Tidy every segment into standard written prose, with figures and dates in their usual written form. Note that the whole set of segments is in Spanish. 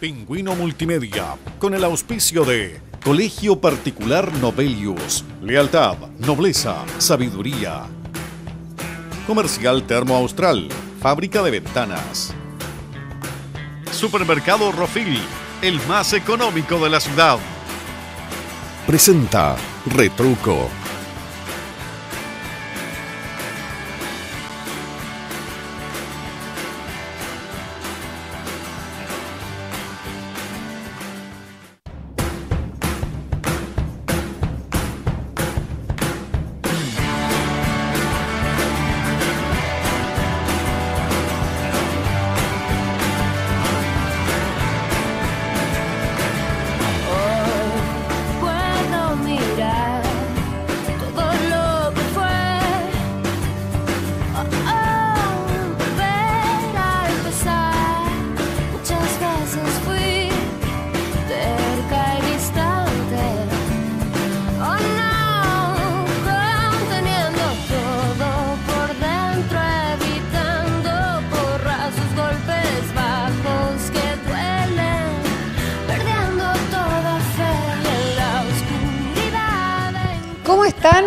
Pingüino Multimedia, con el auspicio de Colegio Particular Novelius, lealtad, nobleza, sabiduría. Comercial Termo Austral, fábrica de ventanas. Supermercado Rofil, el más económico de la ciudad. Presenta Retruco.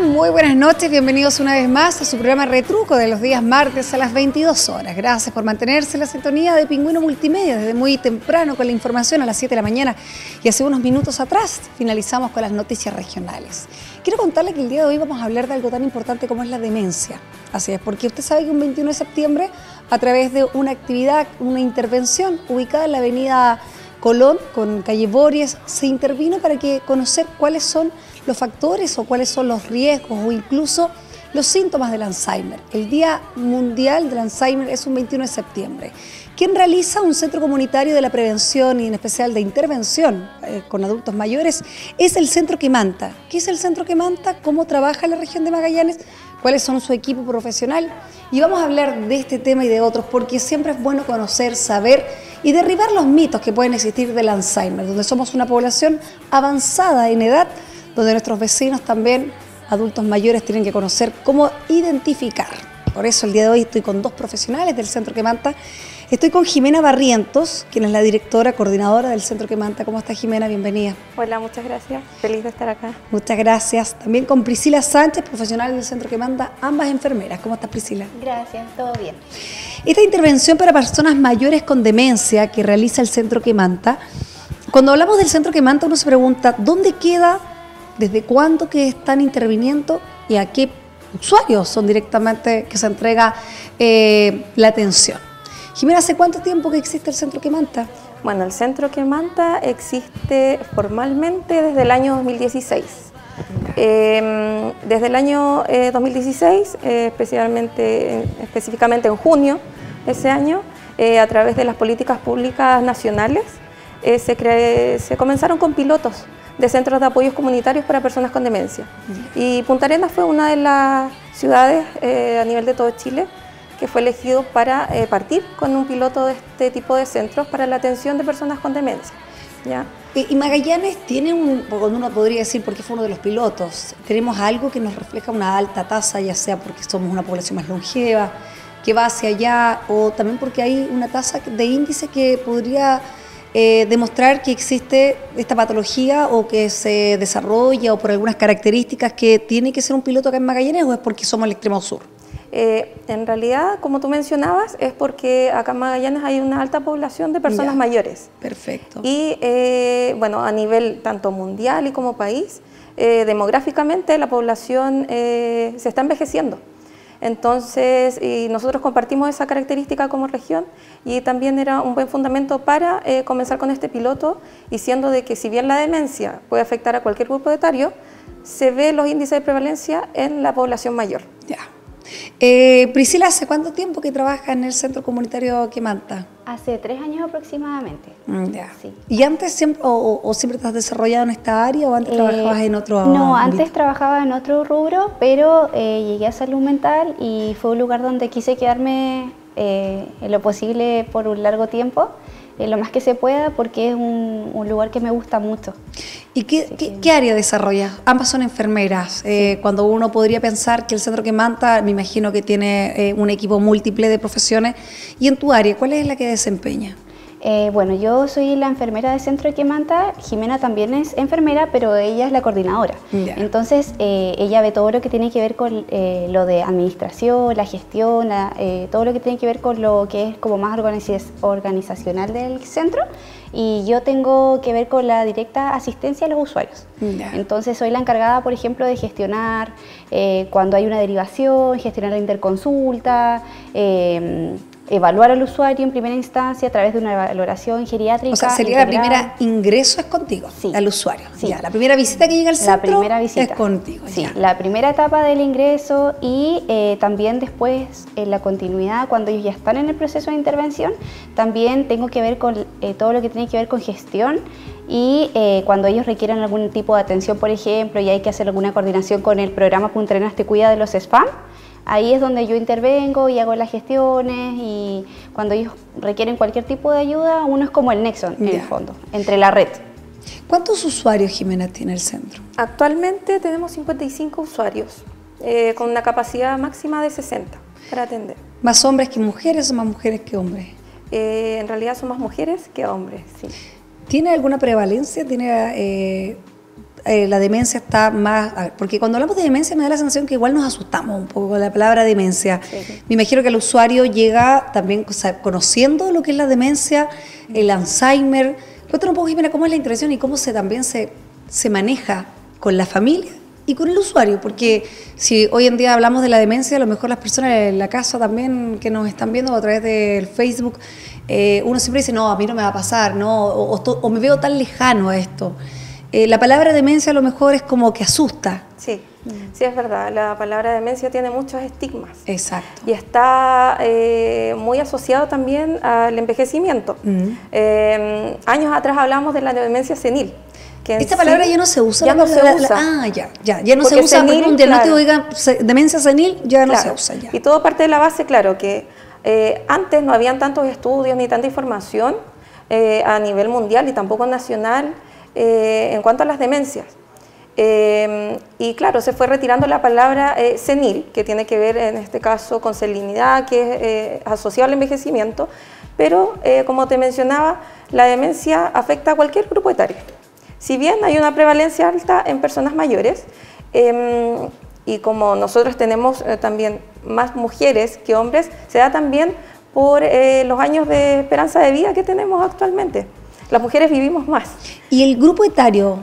Muy buenas noches, bienvenidos una vez más a su programa Retruco de los días martes a las 22 horas. Gracias por mantenerse en la sintonía de Pingüino Multimedia desde muy temprano con la información a las 7 de la mañana y hace unos minutos atrás finalizamos con las noticias regionales. Quiero contarle que el día de hoy vamos a hablar de algo tan importante como es la demencia. Así es, porque usted sabe que un 21 de septiembre, a través de una actividad, una intervención ubicada en la avenida Colón con calle Borges, se intervino para conocer cuáles son los factores o cuáles son los riesgos o incluso los síntomas del Alzheimer. El Día Mundial del Alzheimer es un 21 de septiembre. Quien realiza un centro comunitario de la prevención y en especial de intervención con adultos mayores es el Centro Quemanta. ¿Qué es el Centro Quemanta? ¿Cómo trabaja en la región de Magallanes? ¿Cuáles son su equipo profesional? Y vamos a hablar de este tema y de otros porque siempre es bueno conocer, saber y derribar los mitos que pueden existir del Alzheimer, donde somos una población avanzada en edad, donde nuestros vecinos también, adultos mayores, tienen que conocer cómo identificar. Por eso el día de hoy estoy con dos profesionales del Centro Quemanta. Estoy con Jimena Barrientos, quien es la directora, coordinadora del Centro Quemanta. ¿Cómo está, Jimena? Bienvenida. Hola, muchas gracias. Feliz de estar acá. Muchas gracias. También con Priscila Sánchez, profesional del Centro Quemanta, ambas enfermeras. ¿Cómo estás, Priscila? Gracias, todo bien. Esta intervención para personas mayores con demencia que realiza el Centro Quemanta, cuando hablamos del Centro Quemanta uno se pregunta ¿dónde queda? ¿Desde cuándo que están interviniendo y a qué usuarios son directamente que se entrega la atención? Jimena, ¿hace cuánto tiempo que existe el Centro Quemanta? Bueno, el Centro Quemanta existe formalmente desde el año 2016. Desde el año 2016, específicamente en junio de ese año, a través de las políticas públicas nacionales, se comenzaron con pilotos de centros de apoyos comunitarios para personas con demencia. Y Punta Arenas fue una de las ciudades a nivel de todo Chile que fue elegido para partir con un piloto de este tipo de centros para la atención de personas con demencia. ¿Ya? Y Magallanes tiene cuando uno podría decir, porque fue uno de los pilotos, tenemos algo que nos refleja una alta tasa, ya sea porque somos una población más longeva, que va hacia allá, o también porque hay una tasa de índice que podría demostrar que existe esta patología o que se desarrolla o por algunas características que tiene que ser un piloto acá en Magallanes, o es porque somos el extremo sur. En realidad, como tú mencionabas, es porque acá en Magallanes hay una alta población de personas mayores. Perfecto. Y bueno, a nivel tanto mundial y como país, demográficamente la población se está envejeciendo. Entonces, nosotros compartimos esa característica como región y también era un buen fundamento para comenzar con este piloto, diciendo de que si bien la demencia puede afectar a cualquier grupo etario, se ve los índices de prevalencia en la población mayor. Ya. Priscila, ¿hace cuánto tiempo que trabajas en el Centro Comunitario Quemanta? Hace 3 años aproximadamente. Ya. Sí. ¿Y antes siempre, o siempre te has desarrollado en esta área o antes trabajabas en otro No, ámbito? antes trabajaba en otro rubro, pero llegué a salud mental y fue un lugar donde quise quedarme en lo posible por un largo tiempo, lo más que se pueda, porque es un lugar que me gusta mucho. ¿Y qué área desarrollas? Ambas son enfermeras. Cuando uno podría pensar que el Centro Quemanta, me imagino que tiene un equipo múltiple de profesiones. ¿Y en tu área, cuál es la que desempeña? Bueno, yo soy la enfermera del centro de Quemanta. Jimena también es enfermera, pero ella es la coordinadora. Ya. Entonces, ella ve todo lo que tiene que ver con lo de administración, la gestión, todo lo que tiene que ver con lo que es como más organizacional del centro. Y yo tengo que ver con la directa asistencia a los usuarios. Ya. Entonces, soy la encargada, por ejemplo, de gestionar cuando hay una derivación, gestionar la interconsulta, evaluar al usuario en primera instancia a través de una valoración geriátrica. O sea, sería integral. la primera ingreso es contigo, Sí. al usuario. Sí. Ya, la primera visita que llega al centro La primera visita es contigo. Sí, ya. la primera etapa del ingreso y también después en la continuidad, cuando ellos ya están en el proceso de intervención, también tengo que ver con todo lo que tiene que ver con gestión y cuando ellos requieren algún tipo de atención, por ejemplo, y hay que hacer alguna coordinación con el programa Punta Arenas Te Cuida de los SPAM. Ahí es donde yo intervengo y hago las gestiones y cuando ellos requieren cualquier tipo de ayuda, uno es como el nexo en el fondo, entre la red. ¿Cuántos usuarios, Jimena, tiene el centro? Actualmente tenemos 55 usuarios, con una capacidad máxima de 60 para atender. ¿Más hombres que mujeres o más mujeres que hombres? En realidad son más mujeres que hombres, sí. ¿Tiene alguna prevalencia? ¿Tiene la demencia está más...? A ver, porque cuando hablamos de demencia me da la sensación que igual nos asustamos un poco con la palabra demencia. Sí. Me imagino que el usuario llega también conociendo lo que es la demencia, el Alzheimer. Cuéntanos un poco, Jimena, cómo es la intervención y cómo también se maneja con la familia y con el usuario, porque si hoy en día hablamos de la demencia, a lo mejor las personas en la casa también que nos están viendo a través del Facebook, uno siempre dice, no, a mí no me va a pasar, no, o me veo tan lejano a esto. La palabra demencia a lo mejor es como que asusta. Sí, sí, es verdad. La palabra demencia tiene muchos estigmas. Exacto. Y está muy asociado también al envejecimiento. Años atrás hablamos de la demencia senil. Que Esta palabra ya no se usa. Ya no se usa. Ya no se Porque usa. senil, Un diagnóstico, claro. diga, demencia senil, ya no Claro. se usa. Ya. Y todo parte de la base, claro, que antes no habían tantos estudios ni tanta información a nivel mundial y tampoco nacional en cuanto a las demencias. Y claro, se fue retirando la palabra senil, que tiene que ver en este caso con senilidad, que es asociado al envejecimiento, pero como te mencionaba, la demencia afecta a cualquier grupo etario. Si bien hay una prevalencia alta en personas mayores, y como nosotros tenemos también más mujeres que hombres, se da también por los años de esperanza de vida que tenemos actualmente. Las mujeres vivimos más. ¿Y el grupo etario,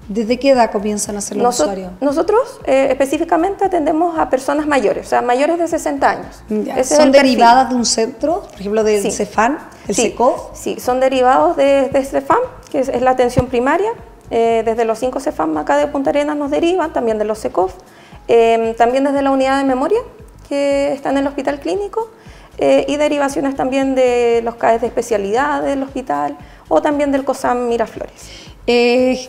desde qué edad comienzan a ser los usuarios? Nosotros específicamente atendemos a personas mayores, o sea, mayores de 60 años. Ese ¿Son es el derivadas perfil. de un centro, por ejemplo, del Sí. CEFAM, el Sí, SECOF? sí, son derivados de CEFAM, que es la atención primaria. Desde los 5 CEFAM acá de Punta Arenas nos derivan, también de los SECOF, también desde la unidad de memoria, que está en el hospital clínico, y derivaciones también de los CAES de especialidad del hospital, o también del COSAM Miraflores.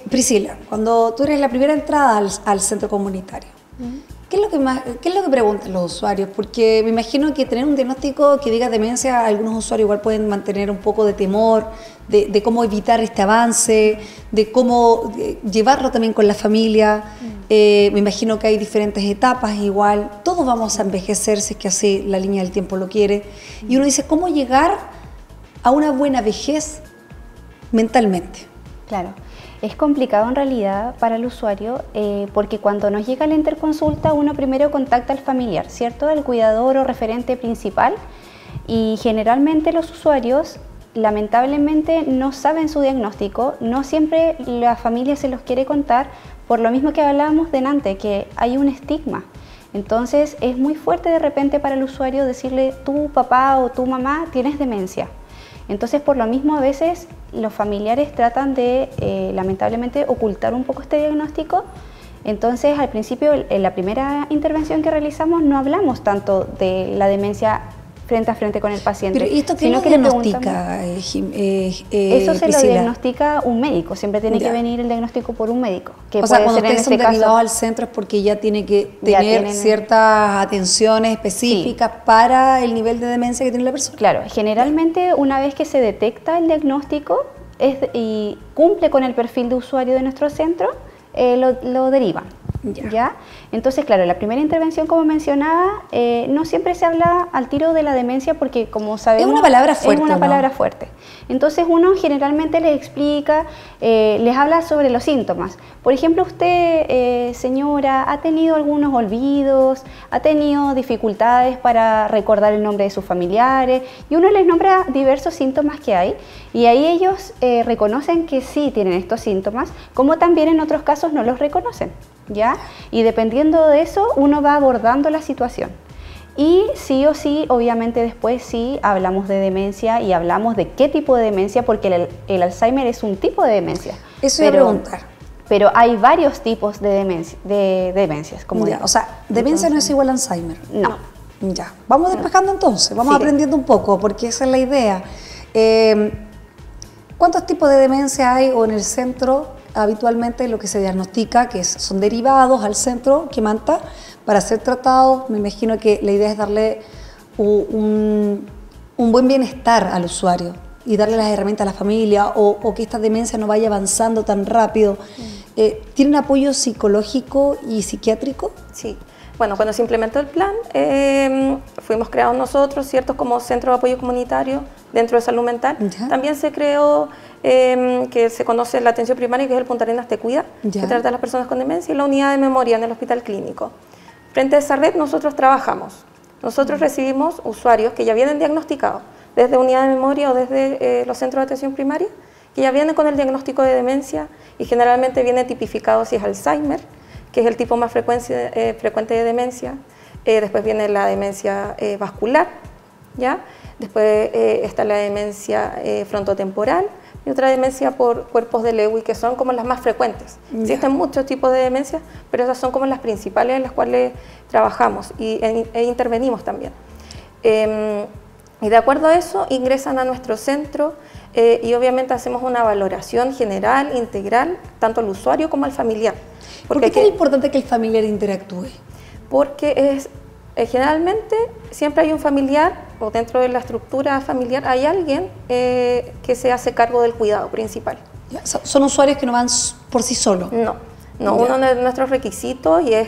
Priscila, cuando tú eres la primera entrada al centro comunitario, ¿qué es lo que preguntan los usuarios? Porque me imagino que tener un diagnóstico que diga demencia, algunos usuarios igual pueden mantener un poco de temor, de cómo evitar este avance, de cómo llevarlo también con la familia. Me imagino que hay diferentes etapas igual, todos vamos a envejecer si es que así la línea del tiempo lo quiere. Y uno dice, ¿cómo llegar a una buena vejez mentalmente? Claro, es complicado en realidad para el usuario porque cuando nos llega la interconsulta uno primero contacta al familiar, ¿cierto? Al cuidador o referente principal, y generalmente los usuarios lamentablemente no saben su diagnóstico, no siempre la familia se los quiere contar, por lo mismo que hablábamos delante, que hay un estigma. Entonces es muy fuerte de repente para el usuario decirle, tu papá o tu mamá tienes demencia. Entonces, por lo mismo, a veces los familiares tratan de, lamentablemente, ocultar un poco este diagnóstico. Entonces, al principio, en la primera intervención que realizamos, no hablamos tanto de la demencia frente a frente con el paciente. Pero ¿y esto quién sino lo que le diagnostica, eso se lo Priscila? diagnostica un médico, siempre tiene Ya. que venir el diagnóstico por un médico. Que O sea, puede cuando ser en ustedes son este caso- derivados al centro es porque ya tiene que Ya tener tienen- ciertas atenciones específicas para el nivel de demencia que tiene la persona. Claro, generalmente una vez que se detecta el diagnóstico y cumple con el perfil de usuario de nuestro centro, lo derivan. Ya. Entonces, claro, la primera intervención, como mencionaba, no siempre se habla al tiro de la demencia porque, como sabemos, Es una palabra fuerte, es una ¿no? palabra fuerte. Entonces uno generalmente les explica, les habla sobre los síntomas. Por ejemplo, usted, señora, ha tenido algunos olvidos, ha tenido dificultades para recordar el nombre de sus familiares, y uno les nombra diversos síntomas que hay, y ahí ellos reconocen que sí tienen estos síntomas, como también en otros casos no los reconocen, ¿ya? Y dependiendo de eso, uno va abordando la situación. Y sí o sí, obviamente después sí hablamos de demencia y hablamos de qué tipo de demencia, porque el Alzheimer es un tipo de demencia. Eso iba a preguntar. Pero hay varios tipos de demencias, como ya, digo. o sea, demencia Entonces, no es igual a Alzheimer. No. Ya, vamos despejando entonces, vamos Sí. aprendiendo un poco, porque esa es la idea. ¿Cuántos tipos de demencia hay o en el centro? Habitualmente lo que se diagnostica, que son derivados al centro Quimanta para ser tratados. Me imagino que la idea es darle un buen bienestar al usuario y darle las herramientas a la familia, o que esta demencia no vaya avanzando tan rápido. ¿Tienen apoyo psicológico y psiquiátrico? Sí. Bueno, cuando se implementó el plan, fuimos creados nosotros, ¿cierto?, como centro de apoyo comunitario dentro de salud mental. Ya. También se creó, que se conoce la atención primaria, que es el Punta Arenas Te Cuida, Ya. que trata a las personas con demencia, y la unidad de memoria en el hospital clínico. Frente a esa red nosotros trabajamos. Nosotros recibimos usuarios que ya vienen diagnosticados desde unidad de memoria o desde los centros de atención primaria, que ya vienen con el diagnóstico de demencia, y generalmente viene tipificado si es Alzheimer, que es el tipo más frecuente de demencia. Después viene la demencia vascular, ¿ya? Después está la demencia frontotemporal y otra demencia por cuerpos de Lewy, que son como las más frecuentes. Ya. Existen muchos tipos de demencias, pero esas son como las principales en las cuales trabajamos e intervenimos también. Y de acuerdo a eso ingresan a nuestro centro y obviamente hacemos una valoración general, integral, tanto al usuario como al familiar. ¿Por qué es tan importante que el familiar interactúe? Porque generalmente siempre hay un familiar, o dentro de la estructura familiar hay alguien que se hace cargo del cuidado principal. Ya, ¿son usuarios que no van por sí solos? No, Ya. uno de nuestros requisitos, y es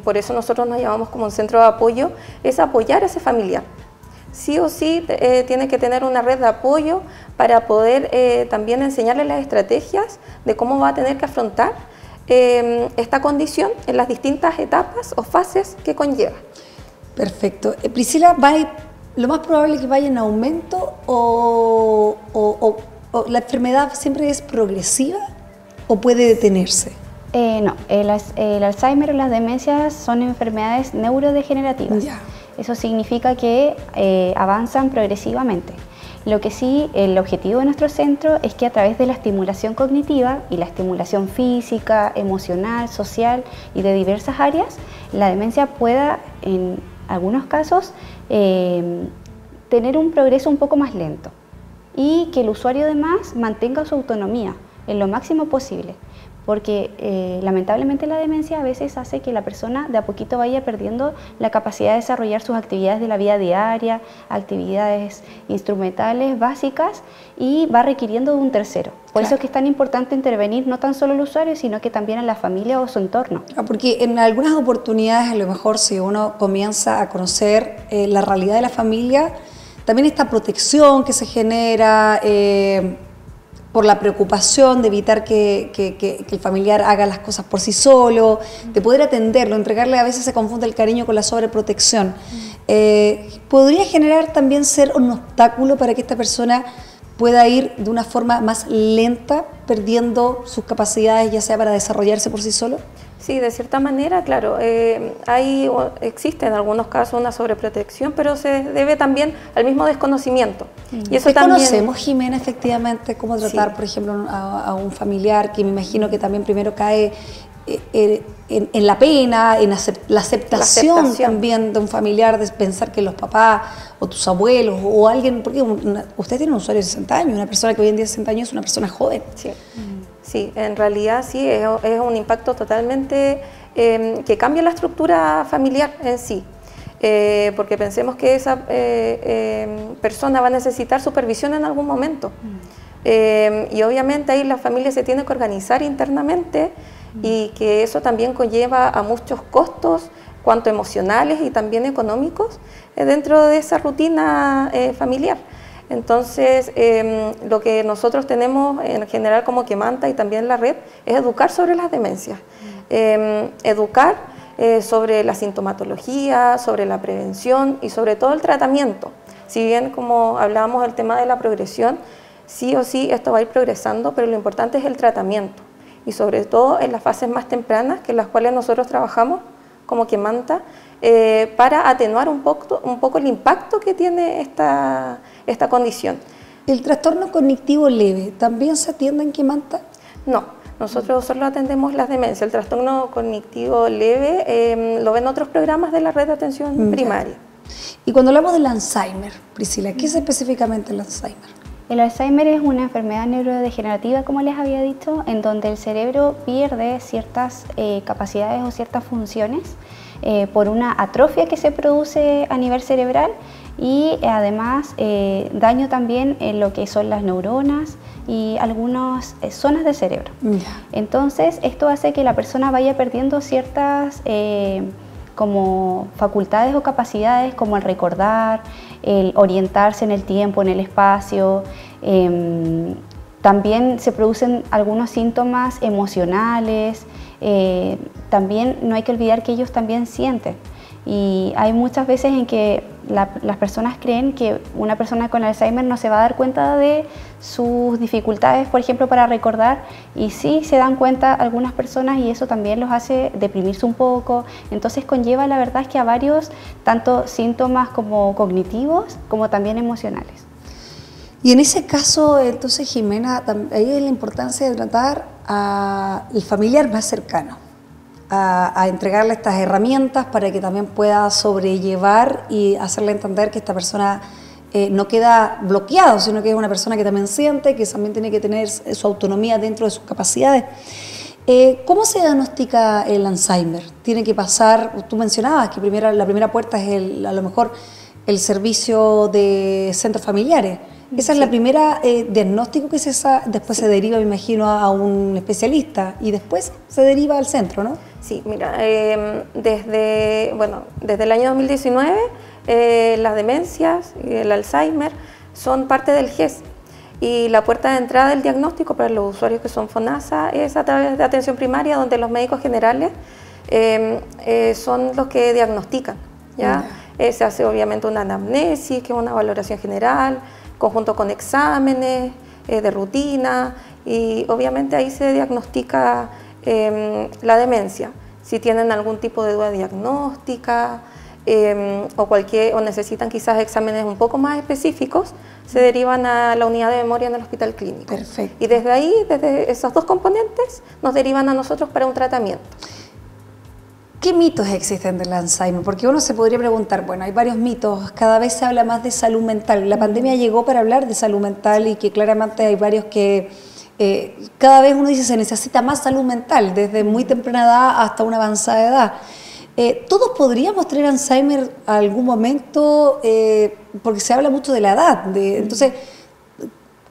por eso nosotros nos llamamos como un centro de apoyo, es apoyar a ese familiar. Sí o sí tiene que tener una red de apoyo para poder también enseñarle las estrategias de cómo va a tener que afrontar esta condición en las distintas etapas o fases que conlleva. Perfecto. Priscila, ¿lo más probable es que vaya en aumento o la enfermedad siempre es progresiva o puede detenerse? No, el Alzheimer o las demencias son enfermedades neurodegenerativas. Ya. Eso significa que avanzan progresivamente. Lo que sí, el objetivo de nuestro centro es que a través de la estimulación cognitiva y la estimulación física, emocional, social y de diversas áreas, la demencia pueda, en algunos casos, tener un progreso un poco más lento y que el usuario además mantenga su autonomía en lo máximo posible. Porque lamentablemente la demencia a veces hace que la persona de a poquito vaya perdiendo la capacidad de desarrollar sus actividades de la vida diaria, actividades instrumentales básicas, y va requiriendo de un tercero. Por eso es que es tan importante intervenir no tan solo al usuario, sino que también a la familia o su entorno. Porque en algunas oportunidades, a lo mejor si uno comienza a conocer la realidad de la familia, también esta protección que se genera por la preocupación de evitar que el familiar haga las cosas por sí solo, de poder atenderlo, entregarle, a veces se confunde el cariño con la sobreprotección. ¿Podría generar también ser un obstáculo para que esta persona pueda ir de una forma más lenta, perdiendo sus capacidades, ya sea para desarrollarse por sí solo? Sí, de cierta manera, claro, existe en algunos casos una sobreprotección, pero se debe también al mismo desconocimiento. Y eso también conocemos, Jimena, efectivamente, cómo tratar, Sí. por ejemplo, a un familiar que me imagino que también primero cae en la pena, en la aceptación también de un familiar, de pensar que los papás o tus abuelos o alguien, porque usted tiene un usuario de 60 años, una persona que hoy en día de 60 años es una persona joven. Sí, sí, en realidad sí, es un impacto totalmente que cambia la estructura familiar en sí. Porque pensemos que esa persona va a necesitar supervisión en algún momento. Y obviamente ahí la familia se tiene que organizar internamente y que eso también conlleva a muchos costos, cuanto emocionales y también económicos, dentro de esa rutina familiar. Entonces, lo que nosotros tenemos en general como Quemanta y también la red es educar sobre las demencias, educar sobre la sintomatología, sobre la prevención y sobre todo el tratamiento. Si bien, como hablábamos del tema de la progresión, sí o sí esto va a ir progresando, pero lo importante es el tratamiento y sobre todo en las fases más tempranas, que en las cuales nosotros trabajamos como Quemanta, para atenuar un poco el impacto que tiene esta condición. ¿El trastorno cognitivo leve también se atiende en Quemanta? No, nosotros solo atendemos las demencias. El trastorno cognitivo leve lo ven otros programas de la red de atención primaria. Y cuando hablamos del Alzheimer, Priscila, ¿qué es específicamente el Alzheimer? El Alzheimer es una enfermedad neurodegenerativa, como les había dicho, en donde el cerebro pierde ciertas capacidades o ciertas funciones por una atrofia que se produce a nivel cerebral y además daño también en lo que son las neuronas y algunas zonas del cerebro. Entonces, esto hace que la persona vaya perdiendo ciertas como facultades o capacidades como el recordar, el orientarse en el tiempo, en el espacio. También se producen algunos síntomas emocionales. También no hay que olvidar que ellos también sienten. Y hay muchas veces en que las personas creen que una persona con Alzheimer no se va a dar cuenta de sus dificultades, por ejemplo, para recordar, y sí se dan cuenta algunas personas y eso también los hace deprimirse un poco. Entonces conlleva, la verdad es que a varios, tanto síntomas como cognitivos como también emocionales. Y en ese caso, entonces, Jimena, ahí es la importancia de tratar al familiar más cercano, a entregarle estas herramientas para que también pueda sobrellevar y hacerle entender que esta persona no queda bloqueado, sino que es una persona que también siente, que también tiene que tener su autonomía dentro de sus capacidades. ¿Cómo se diagnostica el Alzheimer? Tiene que pasar, tú mencionabas que la primera puerta es a lo mejor el servicio de centros familiares. Esa es la primera diagnóstico que después se deriva, me imagino, a un especialista y después se deriva al centro, ¿no? Sí, mira, desde el año 2019 las demencias y el Alzheimer son parte del GES y la puerta de entrada del diagnóstico para los usuarios que son FONASA es a través de atención primaria, donde los médicos generales son los que diagnostican, ¿ya? Se hace obviamente una anamnesis, que es una valoración general, conjunto con exámenes de rutina y obviamente ahí se diagnostica la demencia. Si tienen algún tipo de duda diagnóstica o necesitan quizás exámenes un poco más específicos, se derivan a la unidad de memoria en el hospital clínico. Perfecto. Y desde ahí, desde esos dos componentes, nos derivan a nosotros para un tratamiento. ¿Qué mitos existen del Alzheimer? Porque uno se podría preguntar, bueno, hay varios mitos, cada vez se habla más de salud mental. La pandemia llegó para hablar de salud mental y que claramente hay varios que cada vez uno dice se necesita más salud mental, desde muy temprana edad hasta una avanzada edad. ¿Todos podríamos tener Alzheimer a algún momento? Porque se habla mucho de la edad. Entonces,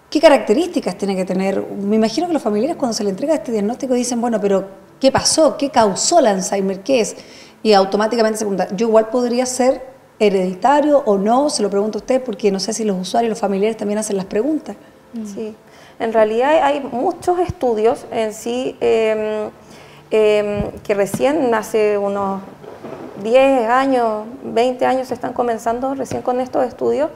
¿qué características tiene que tener? Me imagino que los familiares cuando se le entrega este diagnóstico dicen, bueno, pero ¿qué pasó? ¿Qué causó el Alzheimer? ¿Qué es? Y automáticamente se pregunta, ¿yo igual podría ser hereditario o no? Se lo pregunto a usted porque no sé si los usuarios, los familiares también hacen las preguntas. Sí, en realidad hay muchos estudios en sí que recién hace unos 10 años, 20 años se están comenzando recién con estos estudios,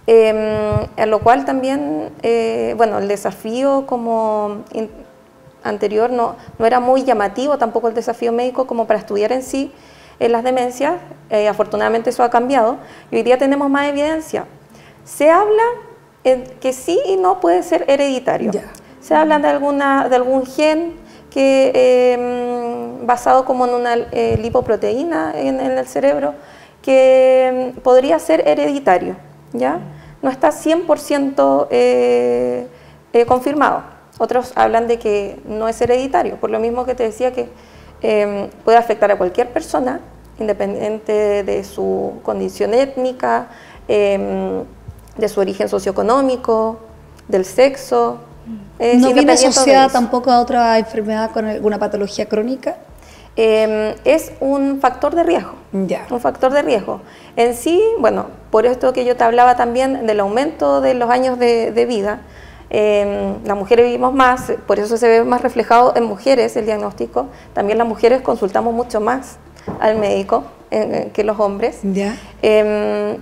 a lo cual también, el desafío como anterior no era muy llamativo, tampoco el desafío médico como para estudiar en sí las demencias. Afortunadamente eso ha cambiado y hoy día tenemos más evidencia. Se habla que sí y no puede ser hereditario. Se habla de algún gen que basado como en una lipoproteína en el cerebro que podría ser hereditario, ¿ya? No está 100% confirmado. Otros hablan de que no es hereditario, por lo mismo que te decía que puede afectar a cualquier persona, independiente de su condición étnica, de su origen socioeconómico, del sexo. ¿No viene asociada tampoco a otra enfermedad con alguna patología crónica? es un factor de riesgo. Ya. Un factor de riesgo. En sí, bueno, por esto que yo te hablaba también del aumento de los años de vida, las mujeres vivimos más, por eso se ve más reflejado en mujeres el diagnóstico. También las mujeres consultamos mucho más al médico que los hombres. Ya.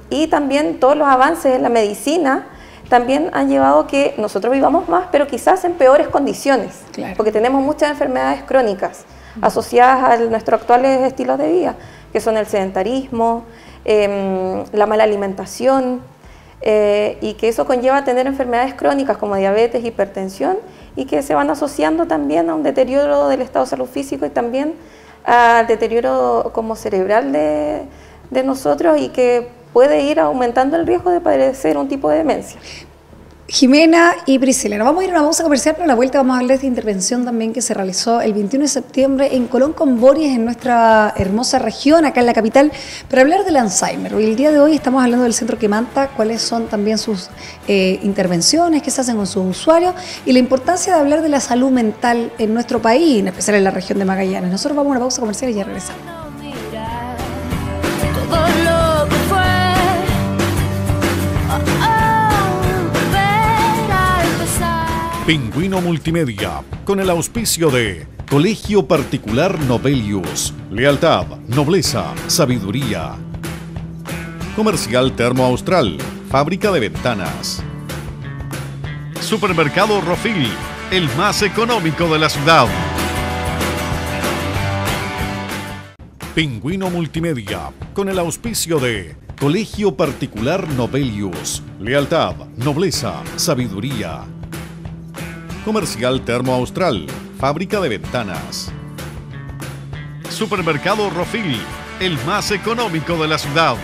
Y también todos los avances en la medicina también han llevado a que nosotros vivamos más, pero quizás en peores condiciones, Claro. porque tenemos muchas enfermedades crónicas asociadas a nuestros actuales estilos de vida, que son el sedentarismo, la mala alimentación, y que eso conlleva a tener enfermedades crónicas como diabetes, hipertensión, y que se van asociando también a un deterioro del estado de salud físico y también al deterioro como cerebral de nosotros, y que puede ir aumentando el riesgo de padecer un tipo de demencia. Jimena y Priscila, nos vamos a ir a una pausa comercial, pero a la vuelta vamos a hablar de esta intervención también que se realizó el 21 de septiembre en Colón con Boris, en nuestra hermosa región, acá en la capital, para hablar del Alzheimer. Hoy, el día de hoy estamos hablando del Centro Quemanta, cuáles son también sus intervenciones que se hacen con sus usuarios y la importancia de hablar de la salud mental en nuestro país, en especial en la región de Magallanes. Nosotros vamos a una pausa comercial y ya regresamos. Pingüino Multimedia, con el auspicio de Colegio Particular Novelius, lealtad, nobleza, sabiduría. Comercial Termo Austral, fábrica de ventanas. Supermercado Rofil, el más económico de la ciudad. Pingüino Multimedia, con el auspicio de Colegio Particular Novelius, lealtad, nobleza, sabiduría. Comercial Termo Austral, fábrica de ventanas. Supermercado Rofil, el más económico de la ciudad.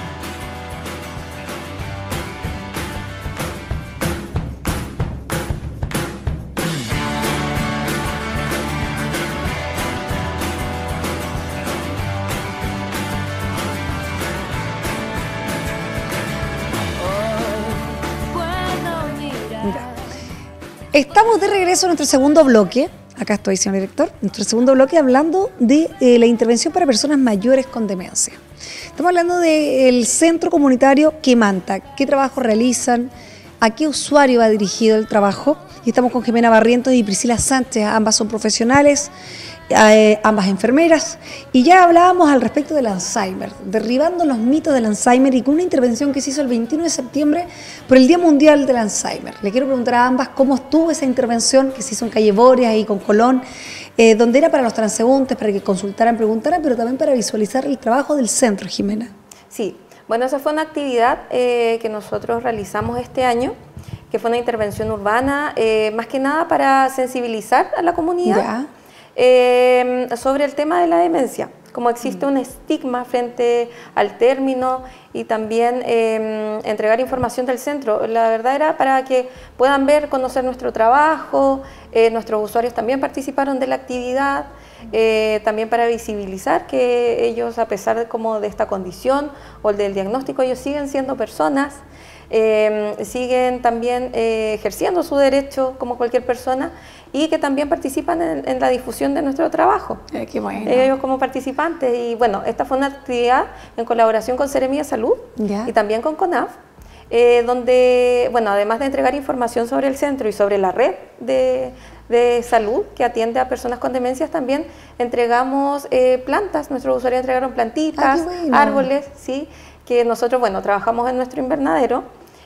Estamos de regreso a nuestro segundo bloque. Acá estoy, señor director. Nuestro segundo bloque hablando de la intervención para personas mayores con demencia. Estamos hablando del Centro Comunitario Quemanta. ¿Qué trabajo realizan? ¿A qué usuario va dirigido el trabajo? Y estamos con Jimena Barrientos y Priscila Sánchez. Ambas son profesionales, ambas enfermeras. Y ya hablábamos al respecto del Alzheimer, derribando los mitos del Alzheimer y con una intervención que se hizo el 21 de septiembre por el Día Mundial del Alzheimer. Le quiero preguntar a ambas cómo estuvo esa intervención que se hizo en Calle Borias y con Colón, donde era para los transeúntes, para que consultaran, preguntaran, pero también para visualizar el trabajo del centro, Jimena. Sí, bueno, esa fue una actividad que nosotros realizamos este año, que fue una intervención urbana, más que nada para sensibilizar a la comunidad sobre el tema de la demencia. Como existe un estigma frente al término y también entregar información del centro. La verdad era para que puedan ver, conocer nuestro trabajo, nuestros usuarios también participaron de la actividad, también para visibilizar que ellos, a pesar de esta condición o del diagnóstico, ellos siguen siendo personas, siguen también ejerciendo su derecho como cualquier persona y que también participan en la difusión de nuestro trabajo. Qué bueno. Ellos como participantes. Y bueno, esta fue una actividad en colaboración con Seremi de Salud y también con CONAF, donde, bueno, además de entregar información sobre el centro y sobre la red de salud que atiende a personas con demencias, también entregamos plantas. Nuestros usuarios entregaron plantitas, árboles, ¿sí? Que nosotros, bueno, trabajamos en nuestro invernadero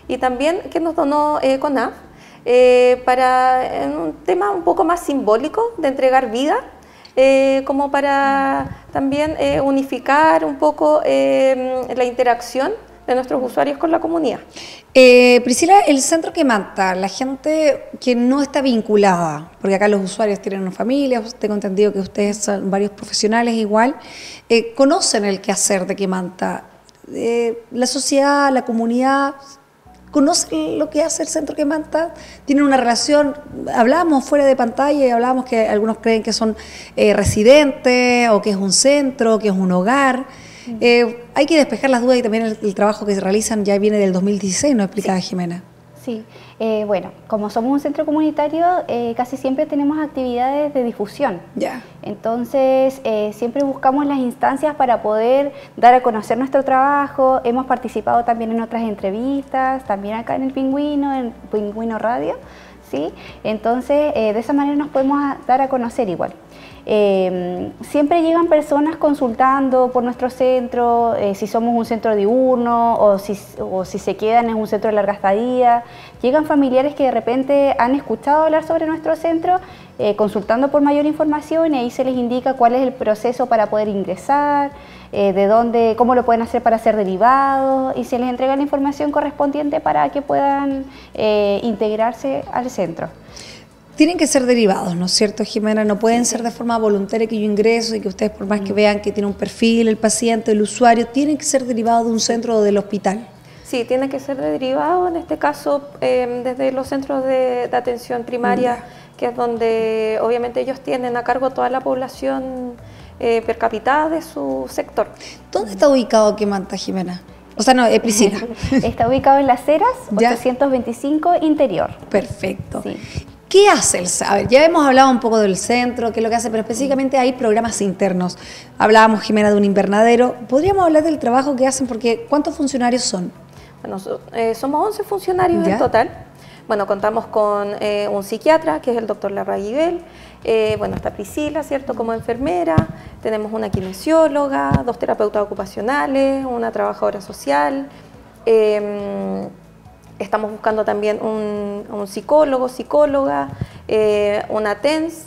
y también que nos donó CONAF para un tema un poco más simbólico de entregar vida, como para también unificar un poco la interacción de nuestros usuarios con la comunidad. Priscila, el Centro Quemanta, la gente que no está vinculada, porque acá los usuarios tienen una familia, tengo entendido que ustedes son varios profesionales igual, conocen el quehacer de Quemanta. La sociedad, la comunidad, ¿conocen lo que hace el Centro Quemanta? ¿Tienen una relación? Hablábamos fuera de pantalla y hablábamos que algunos creen que son residentes o que es un centro, que es un hogar. Hay que despejar las dudas y también el trabajo que se realizan ya viene del 2016, ¿no explicaba Jimena? Sí, bueno, como somos un centro comunitario, casi siempre tenemos actividades de difusión. Ya. Entonces, siempre buscamos las instancias para poder dar a conocer nuestro trabajo. Hemos participado también en otras entrevistas, también acá en el Pingüino, en Pingüino Radio, ¿sí? Entonces, de esa manera nos podemos dar a conocer igual. Siempre llegan personas consultando por nuestro centro, si somos un centro diurno o si se quedan en un centro de larga estadía. Llegan familiares que de repente han escuchado hablar sobre nuestro centro, consultando por mayor información, y ahí se les indica cuál es el proceso para poder ingresar, cómo lo pueden hacer para ser derivados, y se les entrega la información correspondiente para que puedan integrarse al centro. Tienen que ser derivados, ¿no es cierto, Jimena? No pueden ser de forma voluntaria que yo ingreso y que ustedes, por más que vean que tiene un perfil, el paciente, el usuario, tienen que ser derivados de un centro o del hospital. Sí, tiene que ser derivado, en este caso, desde los centros de atención primaria, que es donde obviamente ellos tienen a cargo toda la población per cápita de su sector. ¿Dónde está ubicado Quemanta, Jimena? O sea, no, Priscila. Está ubicado en Las Heras, ¿Ya? 825 Interior. Perfecto. Sí. ¿Qué hace el centro? A ver, ya hemos hablado un poco del centro, qué es lo que hace, pero específicamente hay programas internos. Hablábamos, Jimena, de un invernadero. ¿Podríamos hablar del trabajo que hacen? Porque ¿cuántos funcionarios son? Bueno, somos 11 funcionarios ¿Ya? en total. Bueno, contamos con un psiquiatra, que es el doctor Larraguibel. Bueno, está Priscila, ¿cierto?, como enfermera. Tenemos una kinesióloga, 2 terapeutas ocupacionales, una trabajadora social. Estamos buscando también un psicólogo, psicóloga, una TENS,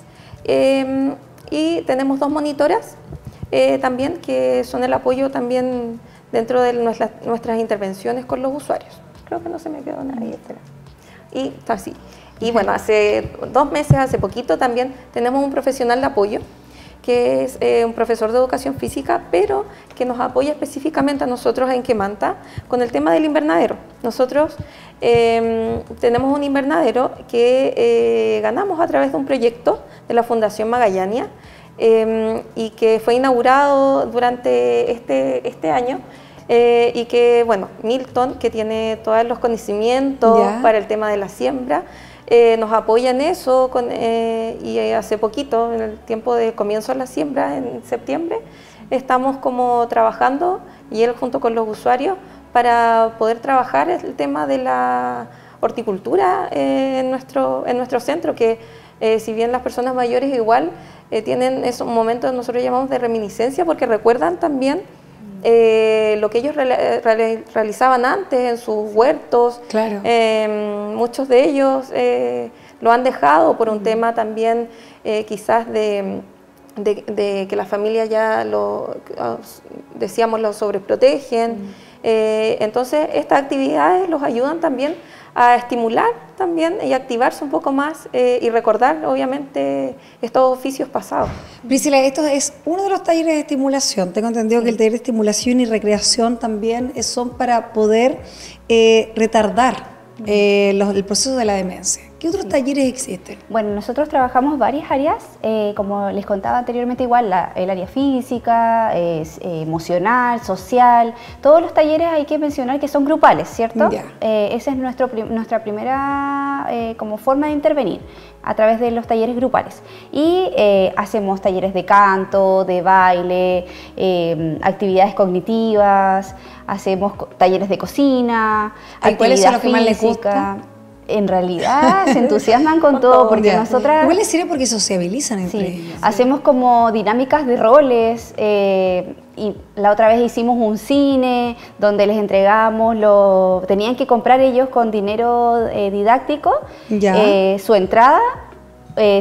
y tenemos 2 monitoras también, que son el apoyo también dentro de nuestras intervenciones con los usuarios. Creo que no se me quedó nadie, espera. Y así. Y bueno, hace 2 meses, hace poquito también, tenemos un profesional de apoyo, que es un profesor de educación física, pero que nos apoya específicamente a nosotros en Quemanta con el tema del invernadero. Nosotros tenemos un invernadero que ganamos a través de un proyecto de la Fundación Magallania, y que fue inaugurado durante este año, y que, bueno, Milton, que tiene todos los conocimientos para el tema de la siembra, nos apoya en eso, y hace poquito, en el tiempo de comienzo de la siembra, en septiembre, estamos como trabajando, y él junto con los usuarios, para poder trabajar el tema de la horticultura en nuestro centro, que si bien las personas mayores igual tienen esos momentos, nosotros llamamos de reminiscencia, porque recuerdan también lo que ellos realizaban antes en sus huertos. Claro. Muchos de ellos lo han dejado por un tema también quizás de que las familias ya lo sobreprotegen. Entonces estas actividades los ayudan también a estimular también y activarse un poco más, y recordar obviamente estos oficios pasados. Priscila, esto es uno de los talleres de estimulación. Tengo entendido que el taller de estimulación y recreación también son para poder retardar el proceso de la demencia. ¿Qué otros talleres existen? Bueno, nosotros trabajamos varias áreas, como les contaba anteriormente, igual el área física, emocional, social. Todos los talleres hay que mencionar que son grupales, ¿cierto? Esa es nuestra primera como forma de intervenir, a través de los talleres grupales. Y hacemos talleres de canto, de baile, actividades cognitivas, hacemos talleres de cocina, ¿cuáles son los que física. más les gusta? En realidad se entusiasman con todo, porque nosotras... Igual les sirve porque sociabilizan entre ellos. Hacemos como dinámicas de roles, y la otra vez hicimos un cine donde les entregamos, tenían que comprar ellos con dinero didáctico su entrada,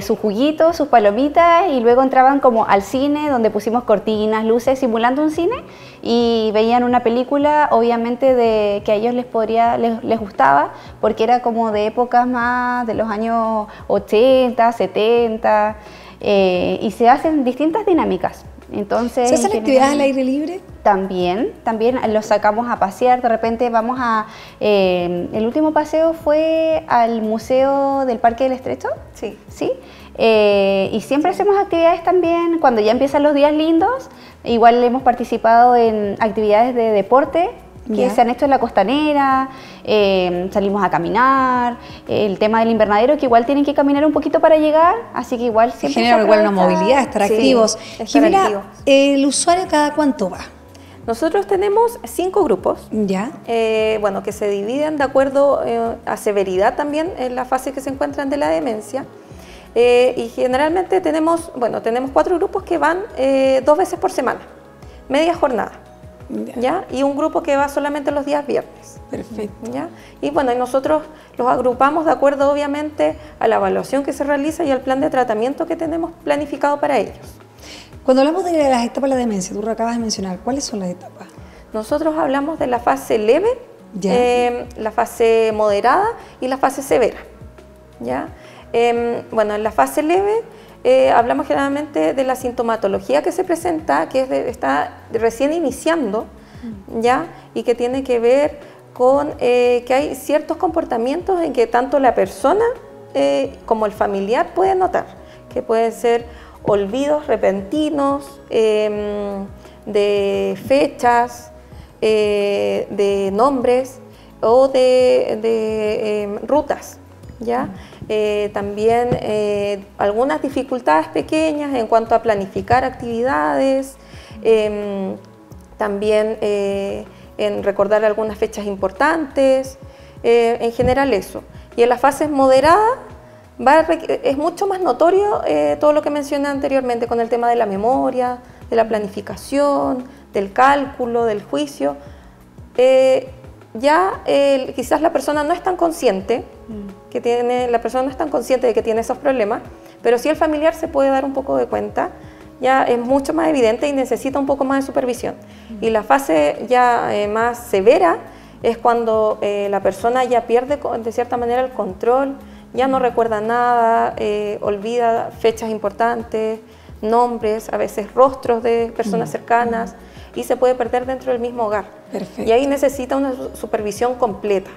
sus juguitos, sus palomitas, y luego entraban como al cine donde pusimos cortinas, luces, simulando un cine, y veían una película, obviamente que a ellos les gustaba, porque era como de épocas más de los años 80, 70, y se hacen distintas dinámicas. Entonces, ¿se hacen actividades al aire libre? También los sacamos a pasear. De repente vamos el último paseo fue al Museo del Parque del Estrecho. Sí. ¿Sí? Y siempre hacemos actividades también, cuando ya empiezan los días lindos. Igual hemos participado en actividades de deporte, que se han hecho en la costanera, salimos a caminar, el tema del invernadero, que igual tienen que caminar un poquito para llegar, así que igual siempre genera igual una movilidad, estar activos. Jimena, ¿el usuario cada cuánto va? Nosotros tenemos 5 grupos, bueno, que se dividen de acuerdo a severidad también en la fase que se encuentran de la demencia. Y generalmente tenemos 4 grupos que van 2 veces por semana, media jornada. ¿Ya? Y un grupo que va solamente los días viernes. Perfecto. ¿Ya? Y bueno, y nosotros los agrupamos de acuerdo obviamente a la evaluación que se realiza y al plan de tratamiento que tenemos planificado para ellos. Cuando hablamos de las etapas de la demencia, tú lo acabas de mencionar, ¿cuáles son las etapas? Nosotros hablamos de la fase leve, la fase moderada y la fase severa. ¿Ya? Bueno, en la fase leve hablamos generalmente de la sintomatología que se presenta, que está recién iniciando, ¿ya? Y que tiene que ver con que hay ciertos comportamientos en que tanto la persona como el familiar puede notar, que pueden ser olvidos repentinos, de fechas, de nombres o de rutas, ¿ya? También algunas dificultades pequeñas en cuanto a planificar actividades, también en recordar algunas fechas importantes, en general eso. Y en las fases moderadas es mucho más notorio todo lo que mencioné anteriormente con el tema de la memoria, de la planificación, del cálculo, del juicio. Quizás la persona no es tan consciente de que tiene esos problemas, pero sí el familiar se puede dar un poco de cuenta, ya es mucho más evidente y necesita un poco más de supervisión. Y la fase ya más severa es cuando la persona ya pierde de cierta manera el control, ya no recuerda nada, olvida fechas importantes, nombres, a veces rostros de personas cercanas, y se puede perder dentro del mismo hogar. Perfecto. Y ahí necesita una supervisión completa.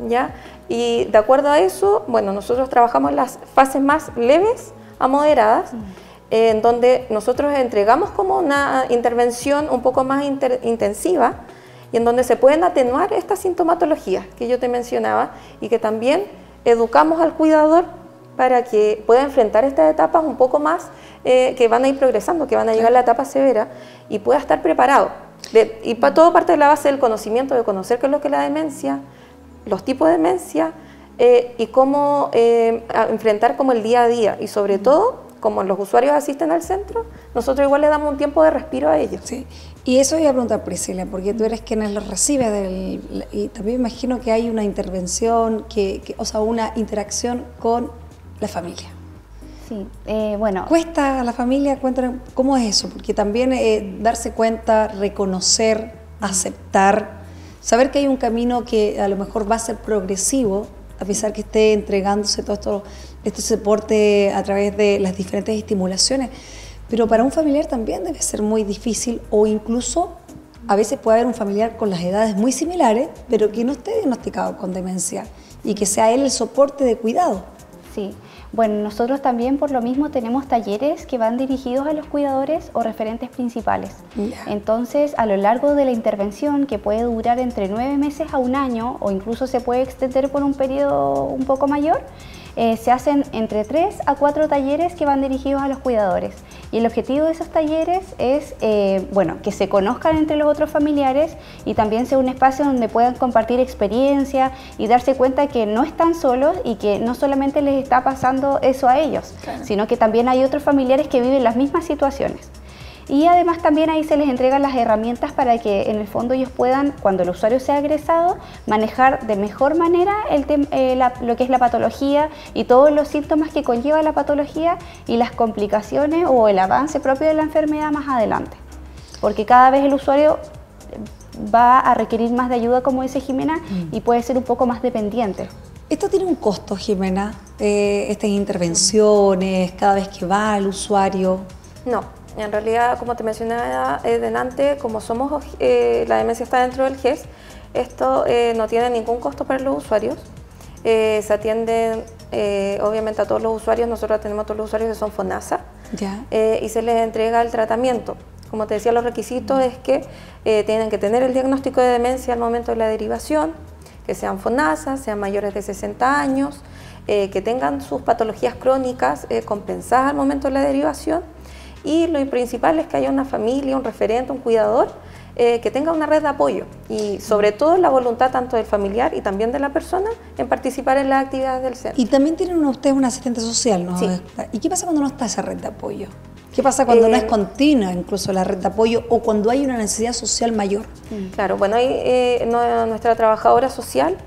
¿Ya? Y de acuerdo a eso, bueno, nosotros trabajamos las fases más leves a moderadas, en donde nosotros entregamos como una intervención un poco más intensiva y en donde se pueden atenuar estas sintomatologías que yo te mencionaba y que también educamos al cuidador para que pueda enfrentar estas etapas un poco más que van a ir progresando, que van a llegar a la etapa severa y pueda estar preparado. Y para todo parte de la base del conocimiento, de conocer qué es lo que es la demencia, los tipos de demencia y cómo enfrentar como el día a día. Y sobre todo, como los usuarios asisten al centro, nosotros igual le damos un tiempo de respiro a ellos. Sí. Y eso iba a preguntar, Priscila, porque tú eres quien los recibe y también me imagino que hay una intervención, o sea, una interacción con la familia. Sí, bueno. ¿Cuesta a la familia? Cuéntanos, ¿cómo es eso? Porque también darse cuenta, reconocer, aceptar, saber que hay un camino que a lo mejor va a ser progresivo, a pesar que esté entregándose todo este soporte a través de las diferentes estimulaciones, pero para un familiar también debe ser muy difícil, o incluso a veces puede haber un familiar con las edades muy similares, pero que no esté diagnosticado con demencia y que sea él el soporte de cuidado. Sí. Bueno, nosotros también por lo mismo tenemos talleres que van dirigidos a los cuidadores o referentes principales. Entonces, a lo largo de la intervención, que puede durar entre 9 meses a 1 año o incluso se puede extender por un periodo un poco mayor, se hacen entre 3 a 4 talleres que van dirigidos a los cuidadores. Y el objetivo de esos talleres es bueno, que se conozcan entre los otros familiares y también sea un espacio donde puedan compartir experiencia y darse cuenta que no están solos y que no solamente les está pasando eso a ellos, sino que también hay otros familiares que viven las mismas situaciones. Y además también ahí se les entregan las herramientas para que en el fondo ellos puedan, cuando el usuario sea egresado, manejar de mejor manera lo que es la patología y todos los síntomas que conlleva la patología y las complicaciones o el avance propio de la enfermedad más adelante. Porque cada vez el usuario va a requerir más de ayuda, como dice Jimena, y puede ser un poco más dependiente. ¿Esto tiene un costo, Jimena? Estas intervenciones, cada vez que va el usuario. No. En realidad, como te mencionaba delante, como somos la demencia está dentro del GES, esto no tiene ningún costo para los usuarios. Se atienden obviamente a todos los usuarios, nosotros tenemos a todos los usuarios que son FONASA y se les entrega el tratamiento. Como te decía, los requisitos es que tienen que tener el diagnóstico de demencia al momento de la derivación, que sean FONASA, sean mayores de 60 años, que tengan sus patologías crónicas compensadas al momento de la derivación, y lo principal es que haya una familia, un referente, un cuidador, que tenga una red de apoyo y sobre todo la voluntad tanto del familiar y también de la persona en participar en las actividades del centro. Y también tienen ustedes un asistente social, ¿no? Sí. ¿Y qué pasa cuando no está esa red de apoyo? ¿Qué pasa cuando no es continua incluso la red de apoyo o cuando hay una necesidad social mayor? Claro, bueno, ahí nuestra trabajadora social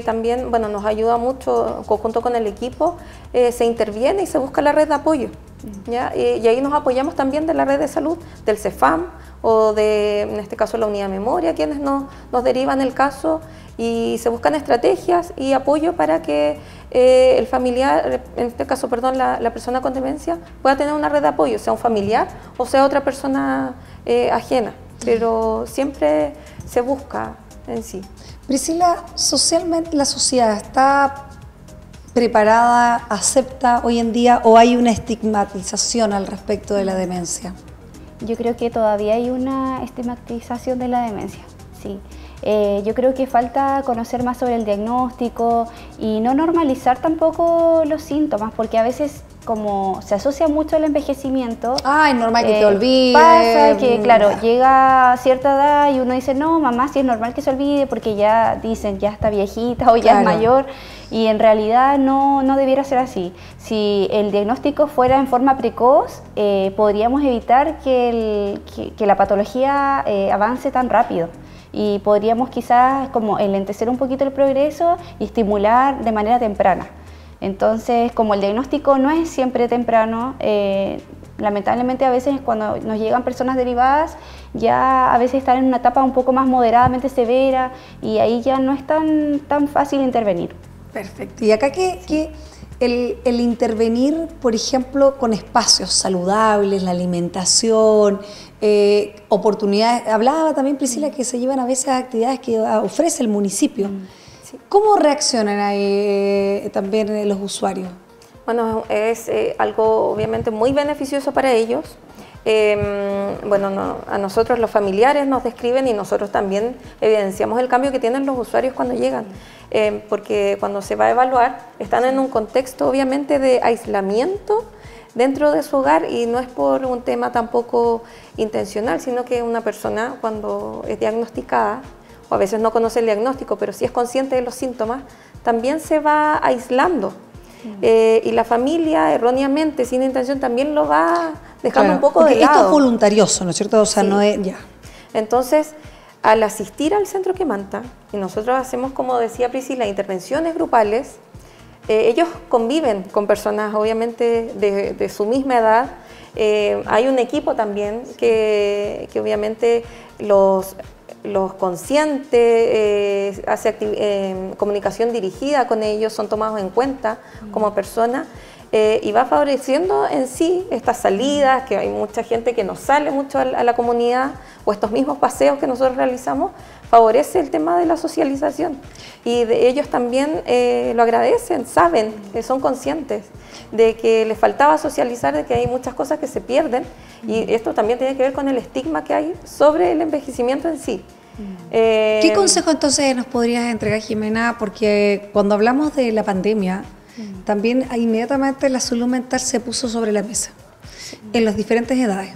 también, bueno, nos ayuda mucho, junto con el equipo, se interviene y se busca la red de apoyo, ¿ya? Y ahí nos apoyamos también de la red de salud, del CEFAM o de, en este caso, la unidad de memoria, quienes nos derivan el caso, y se buscan estrategias y apoyo para que el familiar, en este caso, perdón, la persona con demencia pueda tener una red de apoyo, sea un familiar o sea otra persona ajena, pero siempre se busca en sí. Priscila, socialmente la sociedad está preparada, acepta hoy en día o hay una estigmatización al respecto de la demencia? Yo creo que todavía hay una estigmatización de la demencia, sí. Yo creo que falta conocer más sobre el diagnóstico y no normalizar tampoco los síntomas, porque a veces como se asocia mucho al envejecimiento. Ah, es normal que te olvides. Pasa que, claro, llega a cierta edad y uno dice, no, mamá, sí es normal que se olvide porque ya dicen, ya está viejita o ya es mayor. Y en realidad no debiera ser así. Si el diagnóstico fuera en forma precoz, podríamos evitar que la patología avance tan rápido. Y podríamos quizás como enlentecer un poquito el progreso y estimular de manera temprana. Entonces, como el diagnóstico no es siempre temprano, lamentablemente a veces cuando nos llegan personas derivadas, ya a veces están en una etapa un poco más moderadamente severa y ahí ya no es tan fácil intervenir. Perfecto. Y acá que el intervenir, por ejemplo, con espacios saludables, la alimentación, oportunidades. Hablaba también, Priscila, que se llevan a veces a actividades que ofrece el municipio. Sí. ¿Cómo reaccionan ahí también los usuarios? Bueno, es algo obviamente muy beneficioso para ellos. Bueno, a nosotros los familiares nos describen y nosotros también evidenciamos el cambio que tienen los usuarios cuando llegan, porque cuando se va a evaluar están en un contexto obviamente de aislamiento dentro de su hogar y no es por un tema tampoco intencional, sino que una persona cuando es diagnosticada o a veces no conoce el diagnóstico, pero sí es consciente de los síntomas, también se va aislando. Y la familia erróneamente, sin intención, también lo va dejando un poco de lado. Esto es voluntarioso, ¿no es cierto? O sea, sí. No es ya. Entonces, al asistir al Centro Quemanta, y nosotros hacemos, como decía Priscila, intervenciones grupales, ellos conviven con personas, obviamente, de su misma edad. Hay un equipo también que obviamente los consiente, hace comunicación dirigida con ellos, son tomados en cuenta como personas y va favoreciendo en sí estas salidas, que hay mucha gente que no sale mucho a la comunidad, o estos mismos paseos que nosotros realizamos, favorece el tema de la socialización y ellos también lo agradecen, saben, son conscientes de que les faltaba socializar, de que hay muchas cosas que se pierden y esto también tiene que ver con el estigma que hay sobre el envejecimiento en sí. ¿Qué consejo entonces nos podrías entregar, Jimena? Porque cuando hablamos de la pandemia, también inmediatamente la salud mental se puso sobre la mesa, en las diferentes edades.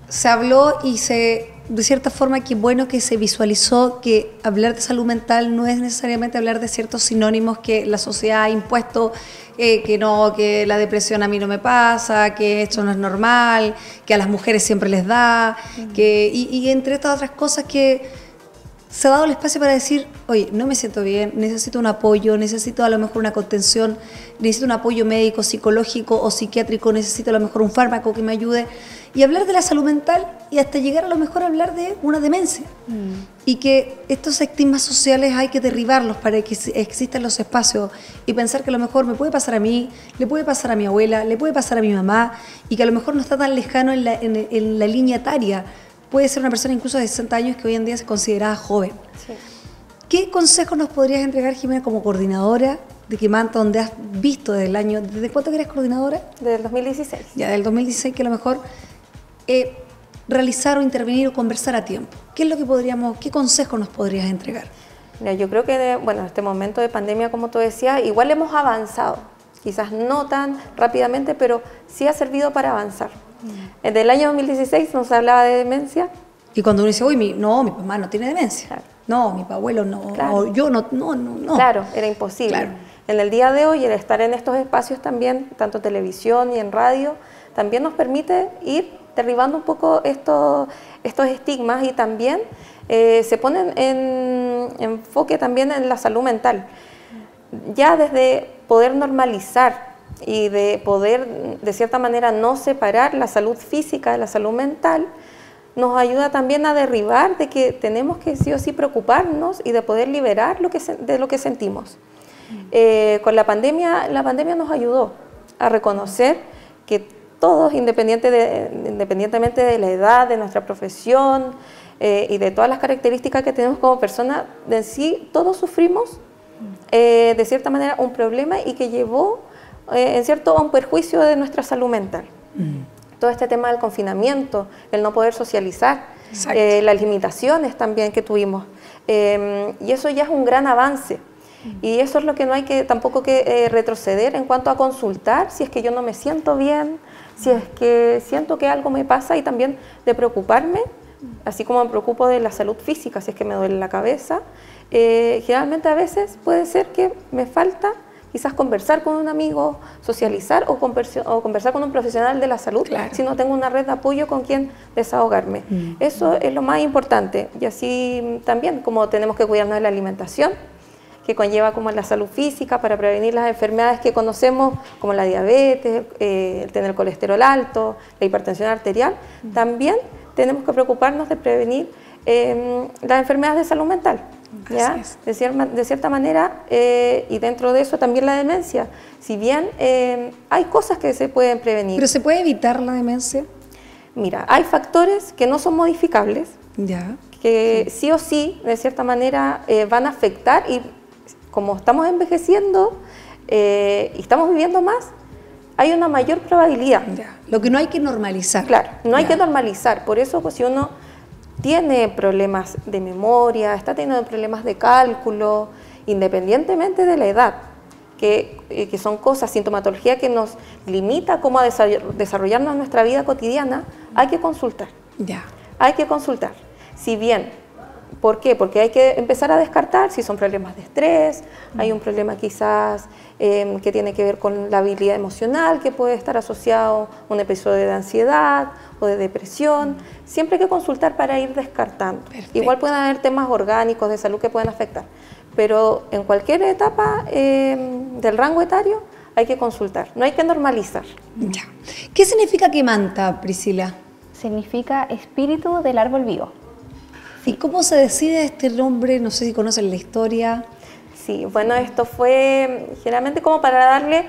Se habló y de cierta forma, qué bueno que se visualizó que hablar de salud mental no es necesariamente hablar de ciertos sinónimos que la sociedad ha impuesto, que la depresión a mí no me pasa, que esto no es normal, que a las mujeres siempre les da, y entre estas otras cosas que se ha dado el espacio para decir, oye, no me siento bien, necesito un apoyo, necesito a lo mejor una contención, necesito un apoyo médico, psicológico o psiquiátrico, necesito a lo mejor un fármaco que me ayude, y hablar de la salud mental y hasta llegar a lo mejor a hablar de una demencia. Y que estos estigmas sociales hay que derribarlos para que existan los espacios y pensar que a lo mejor me puede pasar a mí, le puede pasar a mi abuela, le puede pasar a mi mamá y que a lo mejor no está tan lejano en la línea etaria. Puede ser una persona incluso de 60 años que hoy en día se considera joven. Sí. ¿Qué consejos nos podrías entregar, Jimena, como coordinadora de Quemanta, donde has visto ¿desde cuánto que eres coordinadora? Del 2016. Ya, del 2016, que a lo mejor realizar o intervenir o conversar a tiempo? ¿Qué es lo que qué consejo nos podrías entregar? Mira, yo creo que, bueno, en este momento de pandemia, como tú decías, igual hemos avanzado, quizás no tan rápidamente, pero sí ha servido para avanzar. Desde el año 2016 nos hablaba de demencia. Y cuando uno dice, uy, mi mamá no tiene demencia, Claro. no, mi abuelo no, Claro. o yo no. Claro, era imposible. Claro. En el día de hoy, el estar en estos espacios también, tanto en televisión y en radio, también nos permite ir derribando un poco estos estigmas y también se ponen en enfoque también en la salud mental. Ya desde poder normalizar y de poder, de cierta manera, no separar la salud física de la salud mental, nos ayuda también a derribar de que tenemos que sí o sí preocuparnos y de poder liberar de lo que sentimos. Con la pandemia nos ayudó a reconocer que todos, independientemente de la edad, de nuestra profesión y de todas las características que tenemos como personas, de sí todos sufrimos de cierta manera un problema y que llevó en cierto a un perjuicio de nuestra salud mental. Todo este tema del confinamiento, el no poder socializar, las limitaciones también que tuvimos, y eso ya es un gran avance. Y eso es lo que no hay que tampoco que retroceder en cuanto a consultar si es que yo no me siento bien, si es que siento que algo me pasa, y también de preocuparme, así como me preocupo de la salud física, si es que me duele la cabeza. Generalmente a veces puede ser que me falta quizás conversar con un amigo, socializar o conversar con un profesional de la salud, claro, si no tengo una red de apoyo con quien desahogarme. Eso es lo más importante. Y así también como tenemos que cuidarnos de la alimentación, que conlleva como la salud física para prevenir las enfermedades que conocemos, como la diabetes, el tener colesterol alto, la hipertensión arterial. También tenemos que preocuparnos de prevenir las enfermedades de salud mental, ¿ya? De cierta manera, y dentro de eso también la demencia. Si bien hay cosas que se pueden prevenir. ¿Pero se puede evitar la demencia? Mira, hay factores que no son modificables, Ya. que sí o sí, de cierta manera, van a afectar, y como estamos envejeciendo y estamos viviendo más, hay una mayor probabilidad. Ya. Lo que no hay que normalizar. Claro, no hay Ya. que normalizar. Por eso, pues, si uno tiene problemas de memoria, está teniendo problemas de cálculo, independientemente de la edad, que son cosas, sintomatología que nos limita cómo a desarrollarnos en nuestra vida cotidiana, hay que consultar. Ya. Hay que consultar. Si bien, ¿por qué? Porque hay que empezar a descartar si son problemas de estrés, hay un problema quizás que tiene que ver con la habilidad emocional, que puede estar asociado a un episodio de ansiedad o de depresión. Siempre hay que consultar para ir descartando. Perfecto. Igual pueden haber temas orgánicos de salud que pueden afectar, pero en cualquier etapa del rango etario hay que consultar, no hay que normalizar. Ya. ¿Qué significa Quemanta, Priscila? Significa espíritu del árbol vivo. ¿Y cómo se decide este nombre? No sé si conocen la historia. Sí, bueno, esto fue generalmente como para darle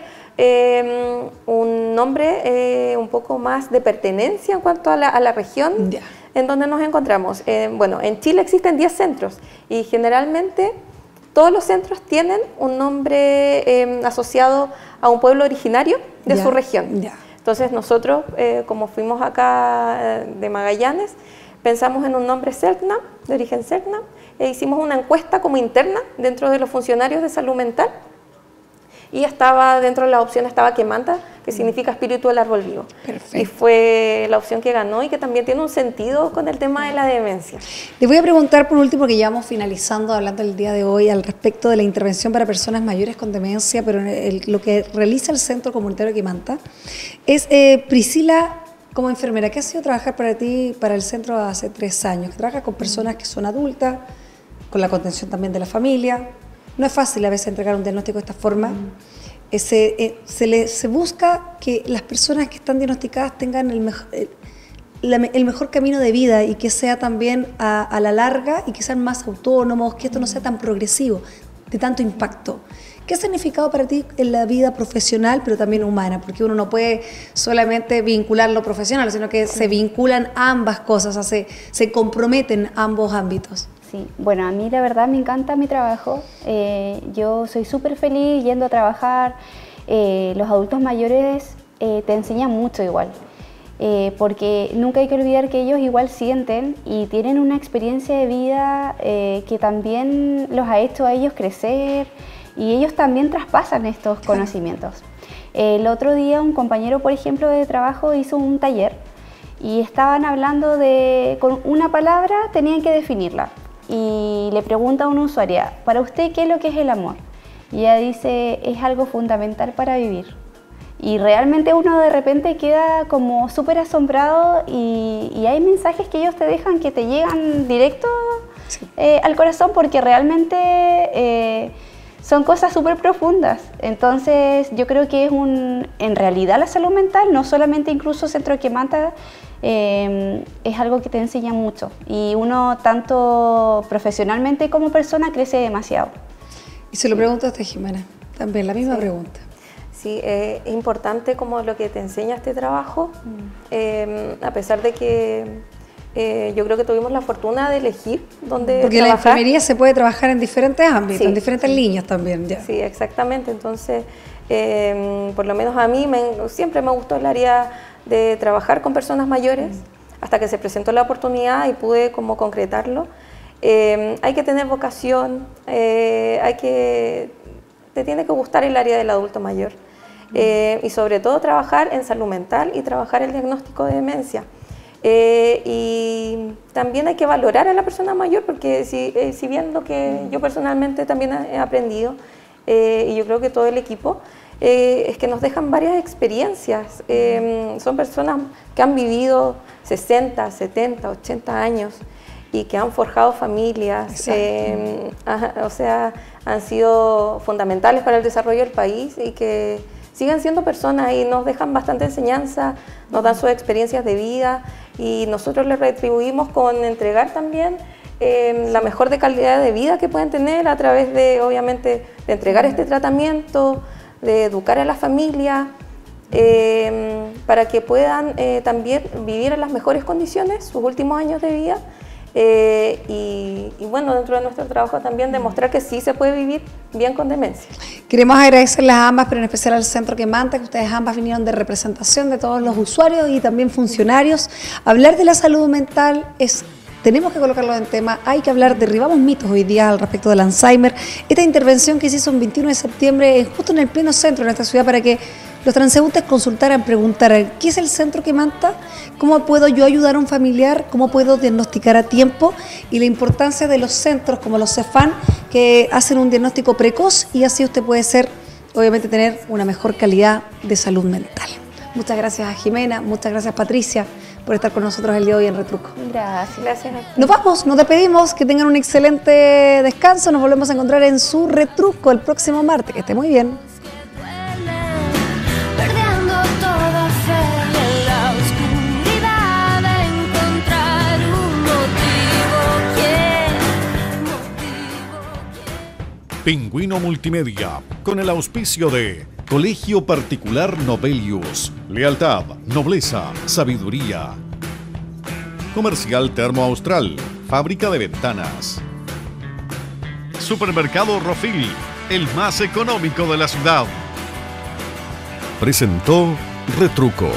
un nombre un poco más de pertenencia en cuanto a la región Ya. en donde nos encontramos. Bueno, en Chile existen 10 centros y generalmente todos los centros tienen un nombre asociado a un pueblo originario de Ya. su región. Ya. Entonces nosotros, como fuimos acá de Magallanes, pensamos en un nombre Selknam, de origen Selknam, e hicimos una encuesta como interna dentro de los funcionarios de salud mental, y estaba dentro de la opción estaba Quemanta, que significa espíritu del árbol vivo. Perfecto. Y fue la opción que ganó y que también tiene un sentido con el tema de la demencia. Les voy a preguntar por último, que ya vamos finalizando hablando el día de hoy al respecto de la intervención para personas mayores con demencia, pero lo que realiza el Centro Comunitario Quemanta es, Priscila, como enfermera, ¿qué ha sido trabajar para ti, para el centro hace 3 años? Que trabaja con personas que son adultas, con la contención también de la familia. No es fácil a veces entregar un diagnóstico de esta forma. Se busca que las personas que están diagnosticadas tengan el mejor camino de vida, y que sea también a la larga, y que sean más autónomos, que esto no sea tan progresivo, de tanto impacto. ¿Qué ha significado para ti en la vida profesional, pero también humana? Porque uno no puede solamente vincular lo profesional, sino que se vinculan ambas cosas, o sea, se comprometen ambos ámbitos. Sí, bueno, a mí la verdad me encanta mi trabajo. Yo soy súper feliz yendo a trabajar. Los adultos mayores te enseñan mucho igual. porque nunca hay que olvidar que ellos igual sienten y tienen una experiencia de vida que también los ha hecho a ellos crecer y ellos también traspasan estos conocimientos. El otro día un compañero, por ejemplo, de trabajo hizo un taller y estaban hablando con una palabra tenían que definirla y le pregunta a una usuaria, ¿para usted qué es lo que es el amor? Y ella dice, es algo fundamental para vivir. Y realmente uno de repente queda como súper asombrado y hay mensajes que ellos te dejan que te llegan directo al corazón porque realmente son cosas súper profundas. Entonces yo creo que es en realidad la salud mental, no solamente incluso Centro Quemanta, es algo que te enseña mucho y uno tanto profesionalmente como persona crece demasiado. Y se lo pregunto a usted, Jimena, también la misma pregunta. Sí, es importante como lo que te enseña este trabajo, a pesar de que yo creo que tuvimos la fortuna de elegir dónde porque trabajar. la enfermería se puede trabajar en diferentes ámbitos, Sí, en diferentes líneas también. Ya. Sí, exactamente. Entonces, por lo menos a mí siempre me gustó el área de trabajar con personas mayores, hasta que se presentó la oportunidad y pude como concretarlo. Hay que tener vocación, te tiene que gustar el área del adulto mayor. Y sobre todo trabajar en salud mental y trabajar el diagnóstico de demencia. Y también hay que valorar a la persona mayor porque si bien lo que yo personalmente también he aprendido y yo creo que todo el equipo es que nos dejan varias experiencias. Son personas que han vivido 60, 70, 80 años y que han forjado familias, o sea, han sido fundamentales para el desarrollo del país y que siguen siendo personas y nos dejan bastante enseñanza, nos dan sus experiencias de vida y nosotros les retribuimos con entregar también la mejor de calidad de vida que pueden tener a través de, obviamente, de entregar este tratamiento, de educar a la familia, para que puedan también vivir en las mejores condiciones sus últimos años de vida. Y bueno, dentro de nuestro trabajo también demostrar que sí se puede vivir bien con demencia. Queremos agradecerles a ambas, pero en especial al Centro Quemanta, que ustedes ambas vinieron de representación de todos los usuarios y también funcionarios. Hablar de la salud mental tenemos que colocarlo en tema, hay que hablar, derribamos mitos hoy día al respecto del Alzheimer. Esta intervención que se hizo el 21 de septiembre, justo en el pleno centro de nuestra ciudad, para que los transeúntes consultaran, preguntaran, ¿qué es el Centro Quemanta? ¿Cómo puedo yo ayudar a un familiar? ¿Cómo puedo diagnosticar a tiempo? Y la importancia de los centros como los CEFAN, que hacen un diagnóstico precoz y así usted puede obviamente tener una mejor calidad de salud mental. Muchas gracias a Jimena, muchas gracias Patricia por estar con nosotros el día de hoy en Retruco. Gracias. Gracias. Nos vamos, nos despedimos, que tengan un excelente descanso, nos volvemos a encontrar en su Retruco el próximo martes, que esté muy bien. Pingüino Multimedia, con el auspicio de Colegio Particular Nobelius, lealtad, nobleza, sabiduría. Comercial Termo Austral, fábrica de ventanas. Supermercado Rofil, el más económico de la ciudad. Presentó Retruco.